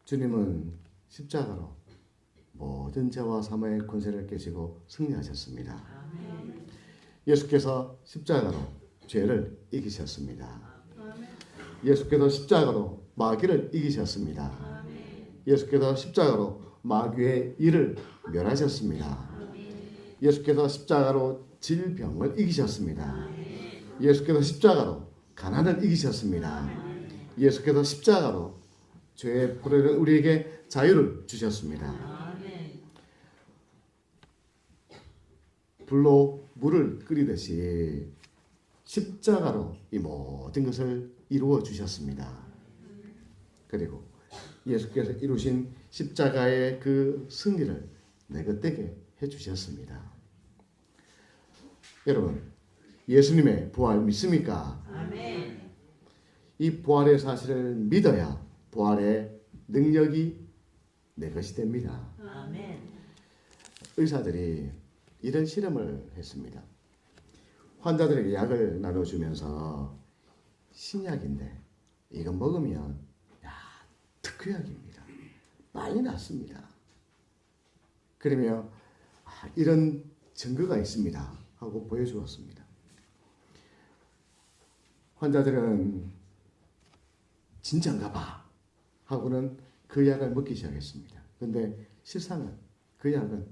주님은 십자가로 모든 죄와 사망의 권세를 깨시고 승리하셨습니다. 예수께서 십자가로 죄를 이기셨습니다. 예수께서 십자가로 마귀를 이기셨습니다. 예수께서 십자가로 마귀의 일을 멸하셨습니다. 예수께서 십자가로 질병을 이기셨습니다. 예수께서 십자가로 가난을 이기셨습니다. 예수께서 십자가로 죄의 불의를 우리에게 자유를 주셨습니다. 불로 물을 끓이듯이 십자가로 이 모든 것을 이루어 주셨습니다. 그리고 예수께서 이루신 십자가의 그 승리를 내것되게 해주셨습니다. 여러분, 예수님의 부활 믿습니까? 아멘. 이 부활의 사실을 믿어야 부활의 능력이 내 것이 됩니다. 아멘. 의사들이 이런 실험을 했습니다. 환자들에게 약을 나눠주면서 신약인데 이거 먹으면 특효약입니다. 빨리 낫습니다. 그러면 이런 증거가 있습니다 하고 보여주었습니다. 환자들은 진짜인가 봐 하고는 그 약을 먹기 시작했습니다. 그런데 실상은 그 약은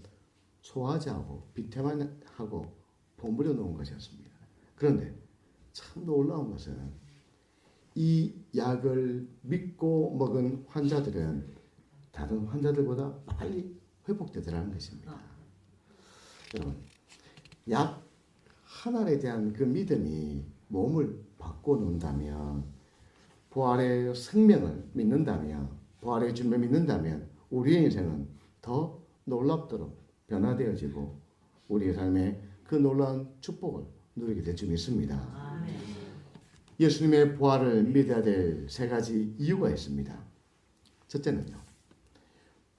소화제하고 비타민하고 버무려 놓은 것이었습니다. 그런데 참 놀라운 것은 이 약을 믿고 먹은 환자들은 다른 환자들보다 빨리 회복되더라는 것입니다. 여러분, 약 하나에 대한 그 믿음이 몸을 바꿔놓는다면, 부활의 생명을 믿는다면, 부활의 주님을 믿는다면 우리의 인생은 더 놀랍도록 변화되어지고 우리의 삶에 그 놀라운 축복을 누리게 될 줄 믿습니다. 아멘. 예수님의 부활을 믿어야 될 세 가지 이유가 있습니다. 첫째는요,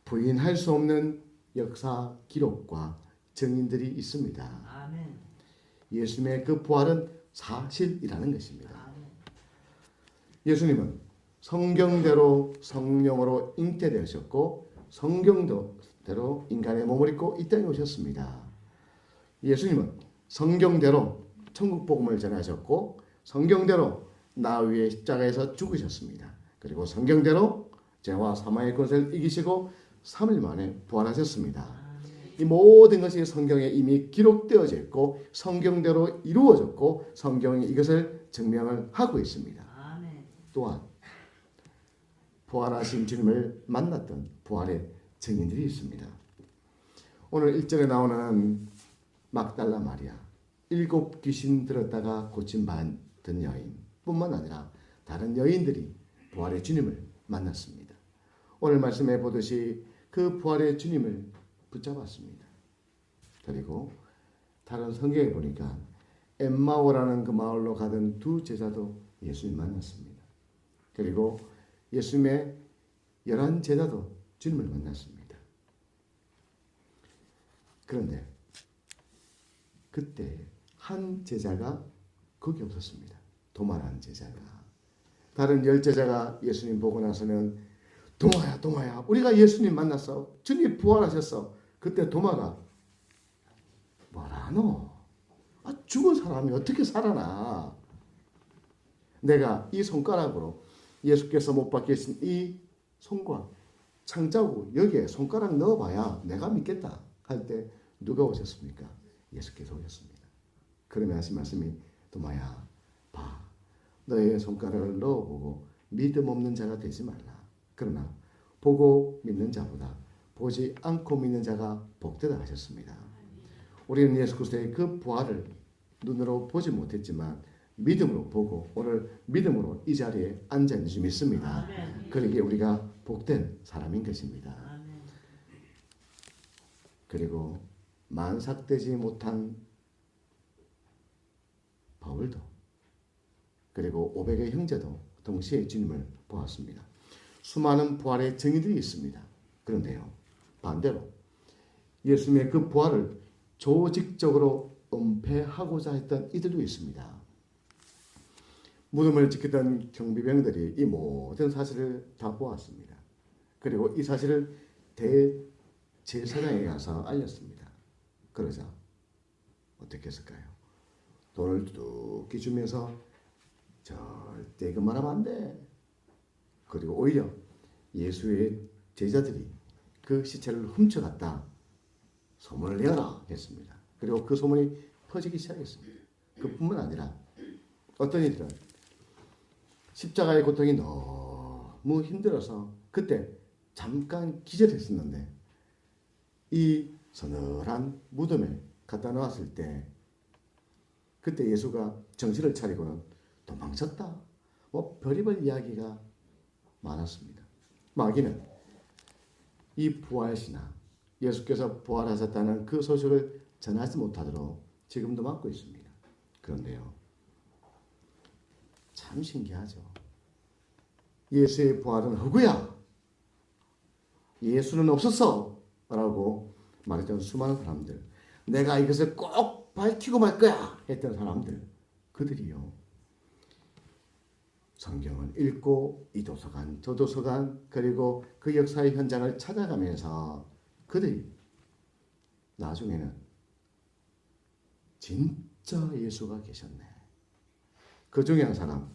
부인할 수 없는 역사 기록과 증인들이 있습니다. 아멘. 예수님의 그 부활은 사실이라는 것입니다. 아멘. 예수님은 성경대로 성령으로 잉태되셨고 성경대로 인간의 몸을 입고 이 땅에 오셨습니다. 예수님은 성경대로 천국 복음을 전하셨고 성경대로 나 위에 십자가에서 죽으셨습니다. 그리고 성경대로 죄와 사망의 권세를 이기시고 3일 만에 부활하셨습니다. 이 모든 것이 성경에 이미 기록되어져 있고 성경대로 이루어졌고 성경이 이것을 증명을 하고 있습니다. 또한 부활하신 주님을 만났던 부활의 증인들이 있습니다. 오늘 1절에 나오는 막달라 마리아, 7 귀신 들었다가 고침받은 여인 뿐만 아니라 다른 여인들이 부활의 주님을 만났습니다. 오늘 말씀해 보듯이 그 부활의 주님을 붙잡았습니다. 그리고 다른 성경에 보니까 엠마오라는 그 마을로 가던 두 제자도 예수님 만났습니다. 그리고 예수님의 11 제자도 주님을 만났습니다. 그런데 그때 한 제자가 거기 없었습니다. 도마라는 제자가. 다른 10 제자가 예수님 보고 나서는 도마야, 도마야, 우리가 예수님 만났어. 주님 부활하셨어. 그때 도마가 뭐라노? 죽은 사람이 어떻게 살아나? 내가 이 손가락으로 예수께서 못 박히신 이 손과 창자국 여기에 손가락 넣어봐야 내가 믿겠다 할 때 누가 오셨습니까? 예수께서 오셨습니다. 그러면 하신 말씀이 도마야, 봐, 너의 손가락을 넣어보고 믿음 없는 자가 되지 말라. 그러나 보고 믿는 자보다 보지 않고 믿는 자가 복되다 하셨습니다. 우리는 예수 그리스도의 그 부활을 눈으로 보지 못했지만 믿음으로 보고 오늘 믿음으로 이 자리에 앉아 있는 줄 믿습니다. 그러기에 우리가 복된 사람인 것입니다. 그리고 만삭되지 못한 바울도 그리고 500의 형제도 동시에 주님을 보았습니다. 수많은 부활의 증인들이 있습니다. 그런데요, 반대로 예수님의 그 부활을 조직적으로 은폐하고자 했던 이들도 있습니다. 무덤을 지키던 경비병들이 이 모든 사실을 다 보았습니다. 그리고 이 사실을 대제사장에 가서 알렸습니다. 그러자 어떻게 했을까요? 돈을 뚝 주면서 절대 그 말하면 안 돼. 그리고 오히려 예수의 제자들이 그 시체를 훔쳐갔다 소문을 내어라 했습니다. 그리고 그 소문이 퍼지기 시작했습니다. 그뿐만 아니라 어떤 이들은 십자가의 고통이 너무 힘들어서 그때 잠깐 기절했었는데 이 서늘한 무덤에 갖다 놓았을 때 그때 예수가 정신을 차리고는 도망쳤다. 뭐 별의별 이야기가 많았습니다. 마귀는 이 부활신앙, 예수께서 부활하셨다는 그 소식을 전하지 못하도록 지금도 막고 있습니다. 그런데요, 참 신기하죠. 예수의 부활은 허구야. 예수는 없었어. 라고 말했던 수많은 사람들, 내가 이것을 꼭 밝히고 말 거야 했던 사람들, 그들이요, 성경을 읽고 이 도서관 저 도서관 그리고 그 역사의 현장을 찾아가면서 그들이 나중에는 진짜 예수가 계셨네. 그 중에 한 사람,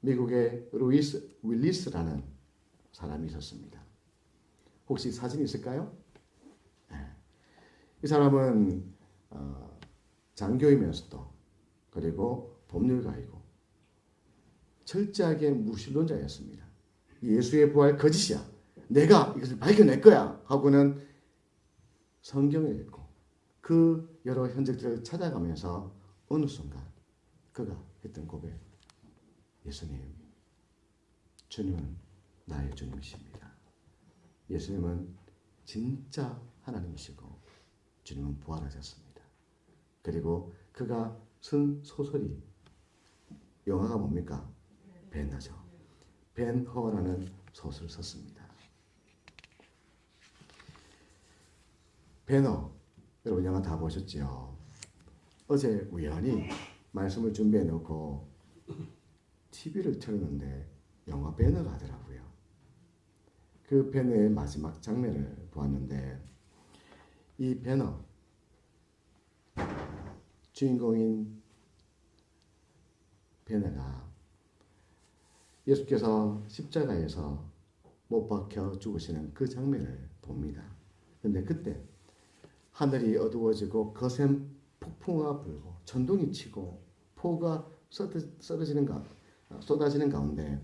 미국의 루이스 윌리스라는 사람이 있었습니다. 혹시 사진 있을까요? 네. 이 사람은 장교이면서도 그리고 법률가이고 철저하게 무신론자였습니다. 예수의 부활 거짓이야. 내가 이것을 밝혀낼 거야 하고는 성경을 읽고 그 여러 흔적들을 찾아가면서 어느 순간 그가 했던 고백, 예수님, 주님은 나의 주님이십니다. 예수님은 진짜 하나님이시고 주님은 부활하셨습니다. 그리고 그가 쓴 소설이, 영화가 뭡니까? 벤허죠. 벤허라는 소설을 썼습니다. 벤허, 여러분 영화 다 보셨죠? 어제 우연히 말씀을 준비해 놓고 TV를 틀었는데 영화 벤허가 하더라고요. 그 벤허의 마지막 장면을 보았는데 이 벤허 주인공인 벤허가 예수께서 십자가에서 못 박혀 죽으시는 그 장면을 봅니다. 근데 그때 하늘이 어두워지고 거센 폭풍우가 불고 천둥이 치고 포가 쏟아지는 가운데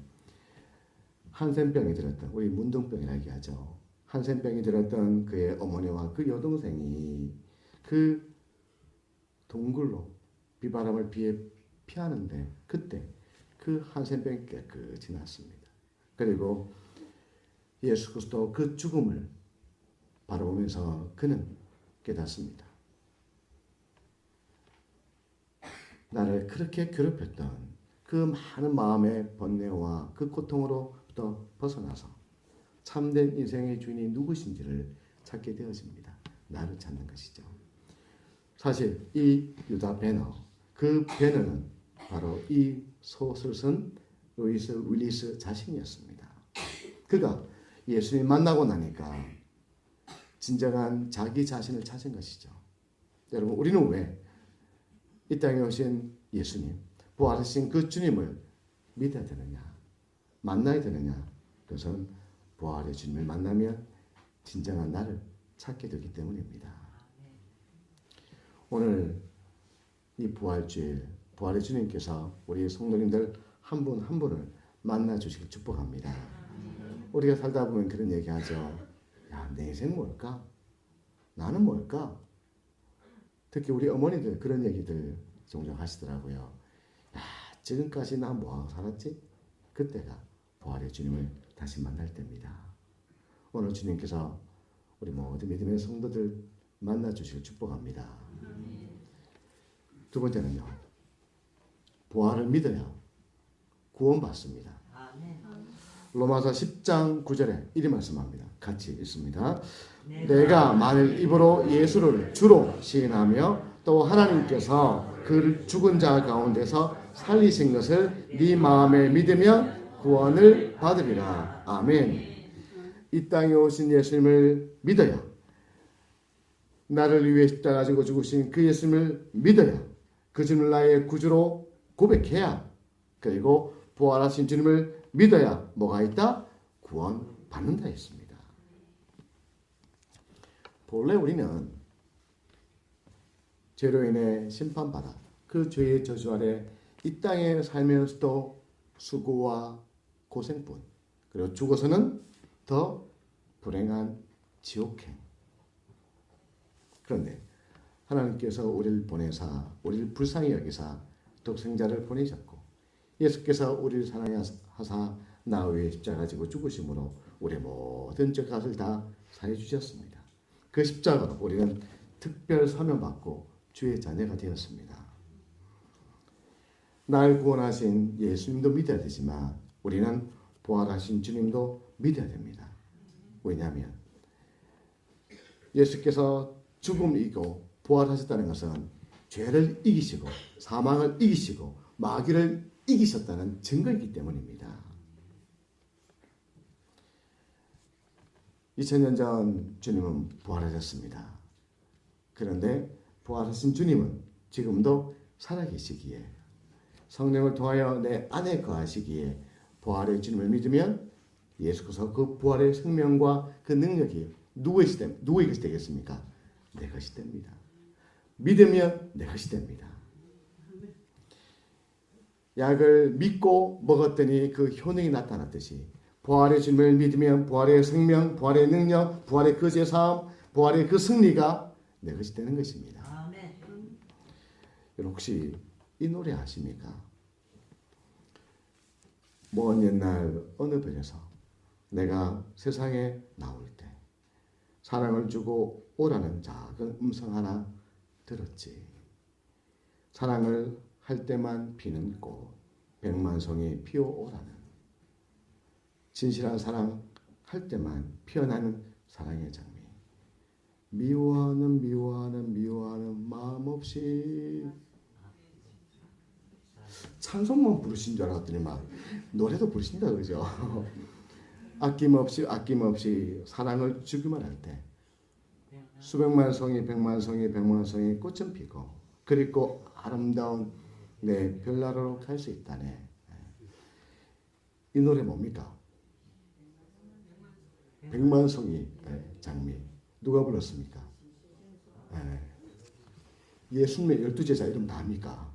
한센병이 들었던, 우리 문둥병이라 얘기하죠. 한센병이 들었던 그의 어머니와 그 여동생이 그 동굴로 비바람을 피하는데 그때 그 한센병이 깨끗이 났습니다. 그리고 예수 그리스도 그 죽음을 바라보면서 그는 깨닫습니다. 나를 그렇게 괴롭혔던 그 많은 마음의 번뇌와 그 고통으로부터 벗어나서 참된 인생의 주인이 누구신지를 찾게 되어집니다. 나를 찾는 것이죠. 사실 이 유다 벤허, 그 벤허는 바로 이 소설을 쓴 루이스 윌리스 자신이었습니다. 그가 예수님 만나고 나니까 진정한 자기 자신을 찾은 것이죠. 여러분, 우리는 왜 이 땅에 오신 예수님, 부활하신 그 주님을 믿어야 되느냐, 만나야 되느냐? 그것은 부활의 주님을 만나면 진정한 나를 찾게 되기 때문입니다. 오늘 이 부활주일, 부활의 주님께서 우리 성도님들 한 분 한 분을 만나 주시길 축복합니다. 우리가 살다 보면 그런 얘기하죠. 야, 내 인생 뭘까? 나는 뭘까? 특히 우리 어머니들 그런 얘기들 종종 하시더라고요. 야, 지금까지 나 뭐하고 살았지? 그때가 부활의 주님을 다시 만날 때입니다. 오늘 주님께서 우리 모든 믿음의 성도들 만나 주시길 축복합니다. 두 번째는요, 부활을 믿어야 구원받습니다. 로마서 10장 9절에 이리 말씀합니다. 같이 읽습니다. 내가 만일 입으로 예수를 주로 시인하며 또 하나님께서 그를 죽은 자 가운데서 살리신 것을 네 마음에 믿으면 구원을 받으리라. 아멘. 이 땅에 오신 예수님을 믿어야, 나를 위해 십자가 지고 죽으신 그 예수님을 믿어야, 그 주님을 나의 구주로 고백해야, 그리고 부활하신 주님을 믿어야 뭐가 있다? 구원받는다 했습니다. 본래 우리는 죄로 인해 심판받아 그 죄의 저주 아래 이 땅에 살면서도 수고와 고생뿐, 그리고 죽어서는 더 불행한 지옥행. 그런데 하나님께서 우리를 보내사, 우리를 불쌍히 여기사 독생자를 보내셨고, 예수께서 우리를 사랑하사 나 위에 십자가 지고 죽으심으로 우리의 모든 죄값을 다 사해 주셨습니다. 그 십자가로 우리는 특별 사명받고 주의 자녀가 되었습니다. 날 구원하신 예수님도 믿어야 되지만 우리는 부활하신 주님도 믿어야 됩니다. 왜냐하면 예수께서 죽음을 이기고 부활하셨다는 것은 죄를 이기시고 사망을 이기시고 마귀를 이기셨다는 증거이기 때문입니다. 2000년 전 주님은 부활하셨습니다. 그런데 부활하신 주님은 지금도 살아계시기에, 성령을 통하여 내 안에 거하시기에, 부활의 주님을 믿으면 예수께서 그 부활의 생명과 그 능력이 누구의 것이 되겠습니까? 내 것이 됩니다. 믿으면 내 것이 됩니다. 약을 믿고 먹었더니 그 효능이 나타났듯이 부활의 주님을 믿으면 부활의 생명, 부활의 능력, 부활의 그 제사함, 부활의 그 승리가 내 것이 되는 것입니다. 아멘. 여러분 혹시 이 노래 아십니까? 먼 옛날 어느 별에서 내가 세상에 나올 때 사랑을 주고 오라는 작은 음성 하나 들었지. 사랑을 할 때만 피는 꽃 백만송이 피어오라는, 진실한 사랑 할 때만 피어나는 사랑의 장미. 미워하는 마음 없이. 찬송만 부르신 줄 알았더니 막 노래도 부르신다 그러죠. 아낌없이 사랑을 주기만 할 때 수백만 송이 백만 송이 꽃은 피고 그리고 아름다운 내 별나라로 갈 수 있다네. 이 노래 뭡니까? 백만송이 장미. 누가 불렀습니까? 예수님의 12제자 이름 다 압니까?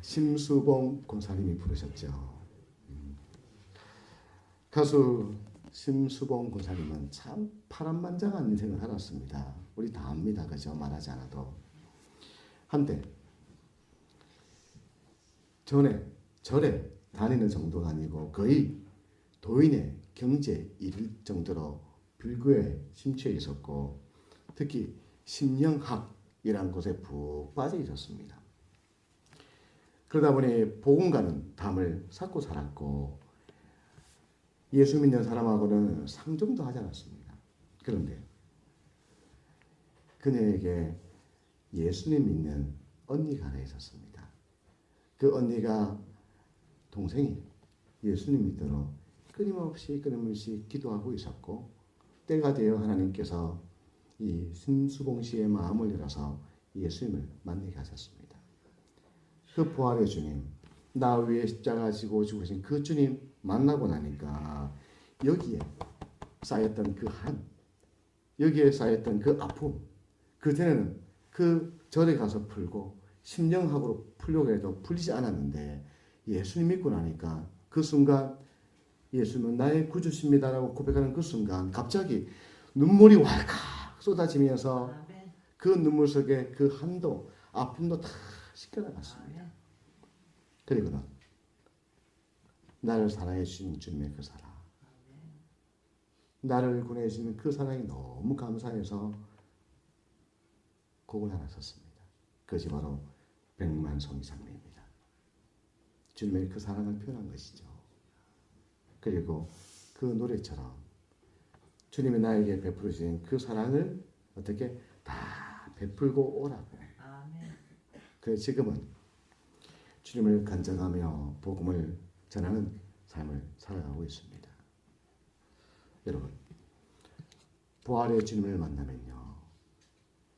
심수봉 권사님이 부르셨죠. 가수 심수봉 권사님은 참 파란만장한 인생을 살았습니다. 우리 다 압니다. 그죠? 말하지 않아도. 한때 절에 다니는 정도가 아니고 거의 도인의 경지에 이를 정도로 불교에 심취해 있었고, 특히 심령학이라는 곳에 푹 빠져 있었습니다. 그러다 보니 복음가는 담을 쌓고 살았고 예수 믿는 사람하고는 상종도 하지 않았습니다. 그런데 그녀에게 예수님 믿는 언니가 하나 있었습니다. 그 언니가 동생이 예수님 믿도록 끊임없이 기도하고 있었고, 때가 되어 하나님께서 이 심수봉 씨의 마음을 열어서 예수님을 만나게 하셨습니다. 그 부활의 주님, 나 위에 십자가 지고 죽으신 그 주님 만나고 나니까 여기에 쌓였던 그 여기에 쌓였던 그 아픔, 그전에는 그 절에 가서 풀고 심령학으로 풀려고 해도 풀리지 않았는데 예수님 믿고 나니까 그 순간 예수는 나의 구주십니다라고 고백하는 그 순간 갑자기 눈물이 왈칵 쏟아지면서 그 눈물 속에 그 한도, 아픔도 다 씻겨나갔습니다. 그리고는 나를 사랑해 주신 주님의 그 사랑, 나를 구원해 주시는 그 사랑이 너무 감사해서 곡을 하나 썼습니다. 그것이 바로 백만송이 장미입니다. 주님의 그 사랑을 표현한 것이죠. 그리고 그 노래처럼 주님이 나에게 베풀어 주신 그 사랑을 어떻게 다 베풀고 오라고. 그래서 지금은 주님을 간증하며 복음을 전하는 삶을 살아가고 있습니다. 여러분, 부활의 주님을 만나면요,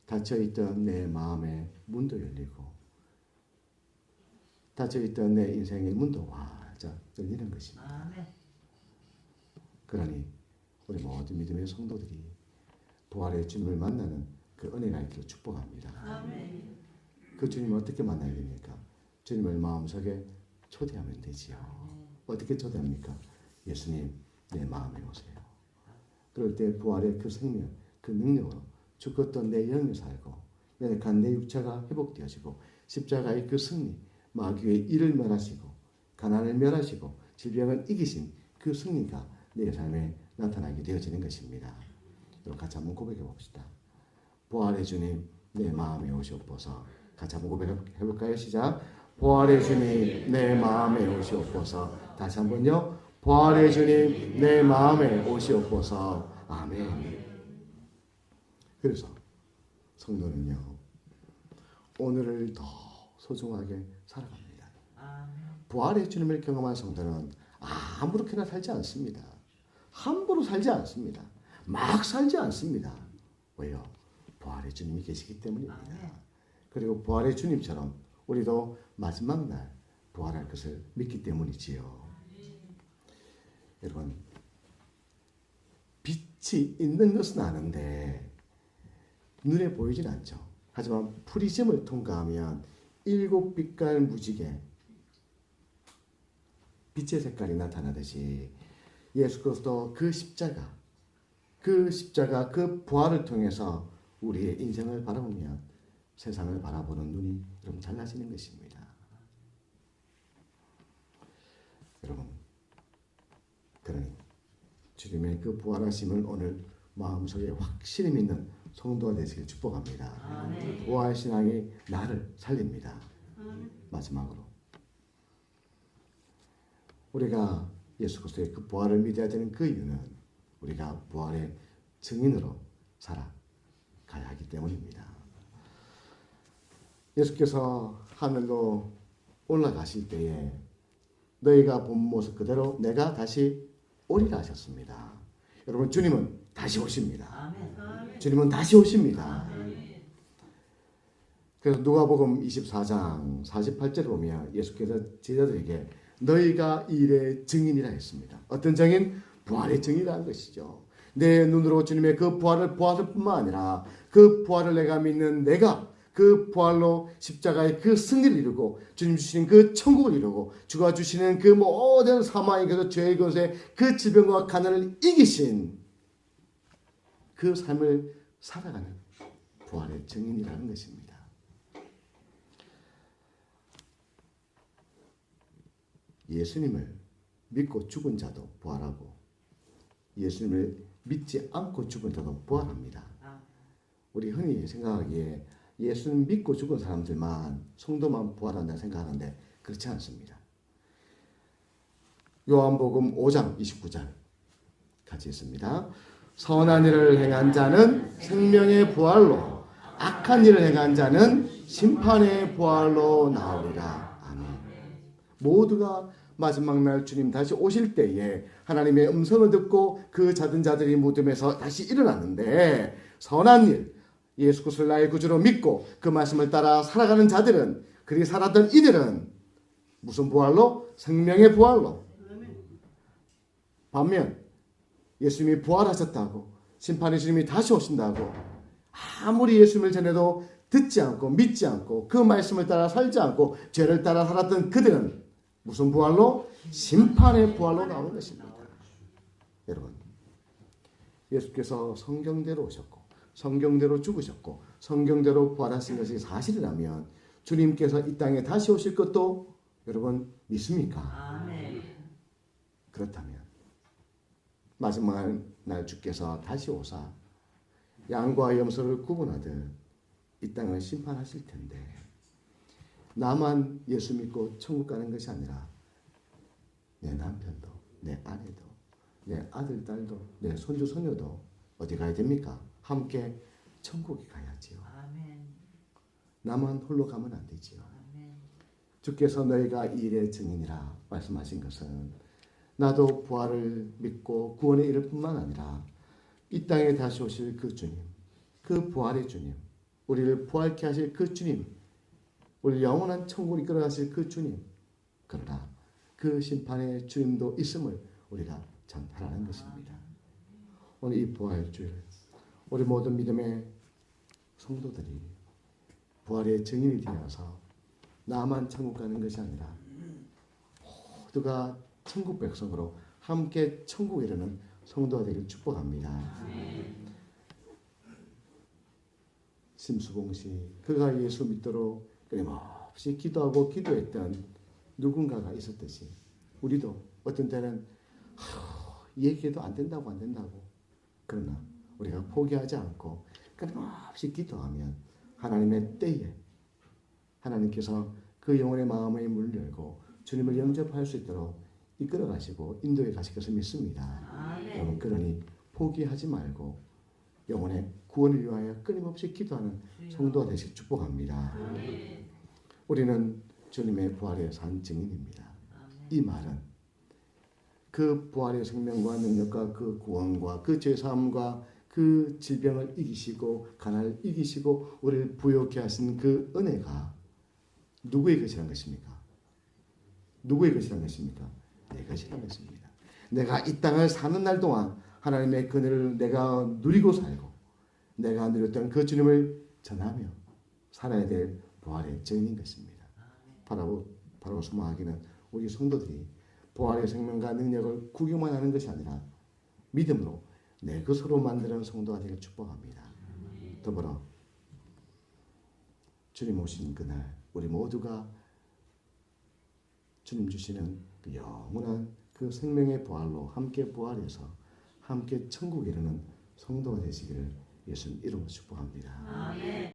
닫혀있던 내 마음의 문도 열리고 닫혀있던 내 인생의 문도 활짝 열리는 것입니다. 그러니 우리 모든 믿음의 성도들이 부활의 주님을 만나는 그 은혜가 있기를 축복합니다. 아멘. 그 주님을 어떻게 만나야 됩니까? 주님을 마음속에 초대하면 되지요. 어떻게 초대합니까? 예수님, 내 마음에 오세요. 그럴 때 부활의 그 생명, 그 능력으로 죽었던 내 영이 살고 연약한 내 육체가 회복되어지고 십자가의 그 승리, 마귀의 일을 멸하시고 가난을 멸하시고 질병을 이기신 그 승리가 내 삶에 나타나게 되어지는 것입니다. 여러분 같이 한번 고백해 봅시다. 부활의 주님, 내 마음에 오시옵소서. 같이 한번 고백해 볼까요? 시작. 부활의 주님, 내 마음에 오시옵소서. 다시 한번요. 부활의 주님, 내 마음에 오시옵소서. 아멘. 그래서 성도는요, 오늘을 더 소중하게 살아갑니다. 부활의 주님을 경험한 성도는 아무렇게나 살지 않습니다. 함부로 살지 않습니다. 막 살지 않습니다. 왜요? 부활의 주님이 계시기 때문입니다. 그리고 부활의 주님처럼 우리도 마지막 날 부활할 것을 믿기 때문이지요. 여러분, 빛이 있는 것은 아는데 눈에 보이진 않죠. 하지만 프리즘을 통과하면 7빛깔 무지개 빛의 색깔이 나타나듯이 예수 그리스도 그 십자가, 그 부활을 통해서 우리의 인생을 바라보면 세상을 바라보는 눈이 여러분 달라지는 것입니다. 여러분, 그러니 주님의 그 부활하심을 오늘 마음속에 확실히 믿는 성도가 되시길 축복합니다. 부활신앙이 나를 살립니다. 마지막으로 우리가 예수 그리스도의 그 부활을 믿어야 되는 그 이유는 우리가 부활의 증인으로 살아가야 하기 때문입니다. 예수께서 하늘로 올라가실 때에 너희가 본 모습 그대로 내가 다시 오리라 하셨습니다. 여러분, 주님은 다시 오십니다. 주님은 다시 오십니다. 그래서 누가복음 24장 48절에 보면 예수께서 제자들에게 너희가 이 일의 증인이라 했습니다. 어떤 증인? 부활의 증인이라는 것이죠. 내 눈으로 주님의 그 부활을 보았을 뿐만 아니라 그 부활을 내가 믿는 내가 그 부활로 십자가의 그 승리를 이루고 주님 주시는 그 천국을 이루고 주가 주시는 그 모든 사망의 그 죄의 것에 그 질병과 가난을 이기신 그 삶을 살아가는 부활의 증인이라는 것입니다. 예수님을 믿고 죽은 자도 부활하고 예수님을 믿지 않고 죽은 자도 부활합니다. 우리 흔히 생각하기에 예수님 믿고 죽은 사람들만, 성도만 부활한다 생각하는데 그렇지 않습니다. 요한복음 5장 29절 같이 있습니다. 선한 일을 행한 자는 생명의 부활로, 악한 일을 행한 자는 심판의 부활로 나오리라. 아멘. 모두가 마지막 날 주님 다시 오실 때에 하나님의 음성을 듣고 그 자든 자들이 무덤에서 다시 일어났는데, 선한 일, 예수 그리스도를 나의 구주로 믿고 그 말씀을 따라 살아가는 자들은, 그리 살았던 이들은 무슨 부활로? 생명의 부활로. 반면 예수님이 부활하셨다고, 심판의 주님이 다시 오신다고 아무리 예수님을 전해도 듣지 않고 믿지 않고 그 말씀을 따라 살지 않고 죄를 따라 살았던 그들은 무슨 부활로? 심판의 부활로 나오는 것입니다. 여러분, 예수께서 성경대로 오셨고 성경대로 죽으셨고 성경대로 부활하신 것이 사실이라면 주님께서 이 땅에 다시 오실 것도 여러분 믿습니까? 아멘. 그렇다면 마지막 날 주께서 다시 오사 양과 염소를 구분하듯 이 땅을 심판하실 텐데, 나만 예수 믿고 천국 가는 것이 아니라 내 남편도, 내 아내도, 내 아들, 딸도, 내 손주, 손녀도 어디 가야 됩니까? 함께 천국에 가야지요. 아멘. 나만 홀로 가면 안 되지요. 아멘. 주께서 너희가 이 일의 증인이라 말씀하신 것은 나도 부활을 믿고 구원에 이를 뿐만 아니라 이 땅에 다시 오실 그 주님, 그 부활의 주님, 우리를 부활케 하실 그 주님, 우리 영원한 천국으로 이끌어가실 그 주님, 그러나 그 심판의 주님도 있음을 우리가 전하라는 것입니다. 오늘 이 부활주일 우리 모든 믿음의 성도들이 부활의 증인이 되어서 나만 천국 가는 것이 아니라 모두가 천국 백성으로 함께 천국에 이르는 성도가 되길 축복합니다. 심수봉씨, 그가 예수 믿도록 끊임없이 기도하고 기도했던 누군가가 있었듯이 우리도 어떤 때는 얘기해도 안 된다고 그러나 우리가 포기하지 않고 끊임없이 기도하면 하나님의 때에 하나님께서 그 영혼의 마음의 문을 열고 주님을 영접할 수 있도록 이끌어 가시고 인도해 가실 것을 믿습니다. 여러분, 그러니 포기하지 말고 영혼의 구원을 위하여 끊임없이 기도하는 성도가 되시길 축복합니다. 우리는 주님의 부활의 산 증인입니다. 이 말은 그 부활의 생명과 능력과 그 구원과 그 죄사함과 그 질병을 이기시고 가난을 이기시고 우리를 부요케 하신 그 은혜가 누구의 것이란 것입니까? 누구의 것이란 것입니까? 내 것이란 것입니다. 내가 이 땅을 사는 날 동안 하나님의 그늘을 내가 누리고 살고 내가 누렸던 그 주님을 전하며 살아야 될 부활의 증인인 것입니다. 바로 소망하기는 우리 성도들이 부활의 생명과 능력을 구경만 하는 것이 아니라 믿음으로 내 것으로 만드는 성도가 되길 축복합니다. 더불어 주님 오신 그날 우리 모두가 주님 주시는 그 영원한 그 생명의 부활로 함께 부활해서 함께 천국에 이르는 성도가 되시기를 예수님 이름으로 축복합니다.